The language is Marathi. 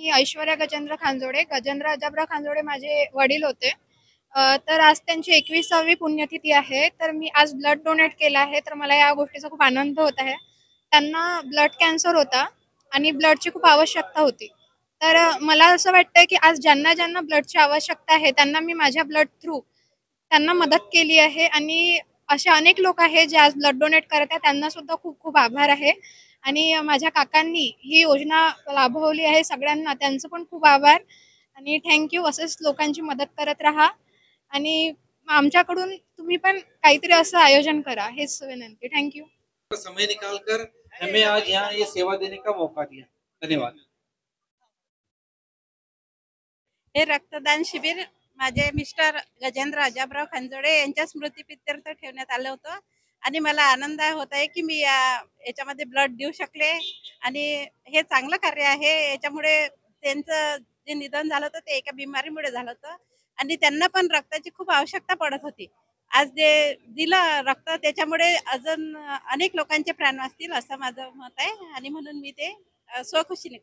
मी ऐश्वर्या गजेंद्र खांजोडे. गजेंद्र अजाबराव खांजोडे माझे वडील होते. तर आज त्यांची 21वी पुण्यतिथी आहे. तर मी आज ब्लड डोनेट केलं आहे. तर मला या गोष्टीचा खूप आनंद होत आहे. त्यांना ब्लड कॅन्सर होता आणि ब्लडची खूप आवश्यकता होती. तर मला असं वाटतंय, की आज ज्यांना ब्लडची आवश्यकता आहे, त्यांना मी माझ्या ब्लड थ्रू त्यांना मदत केली आहे आणि असे अनेक लोक आहेत जे आज ब्लड डोनेट करत आहेत. त्यांना सुद्धा खूप खूप आभार आहे. आणि माझ्या काकांनी ही योजना राबवली आहे. सगळ्यांना त्यांचं पण खूप आभार आणि थँक असंच लोकांची मदत करत राहा आणि आमच्याकडून तुम्ही पण काहीतरी असं आयोजन करा, हेच विनंती. थँक समय निकाल कर हमें आज यहाँ ये सेवा देने का मौका दिया, धन्यवाद। हे रक्तदान शिबिर माझे मिस्टर गजेंद्र अजाबराव खांजोडे यांच्या स्मृतीप्रित्यर्थ ठेवण्यात आलं होतं आणि मला आनंद होत आहे की मी याच्यामध्ये ब्लड देऊ शकले आणि हे चांगलं कार्य आहे। याच्यामुळे त्यांचं जे निधन झालं होतं ते एका बिमारीमुळे झालं होतं आणि त्यांना पण रक्ताची खूप आवश्यकता पडत होती। आज जे दिलं रक्त त्याच्यामुळे अजून अनेक लोकांचे प्राण वाचतील असं माझं मत आहे आणि म्हणून मी ते स्वखुशीने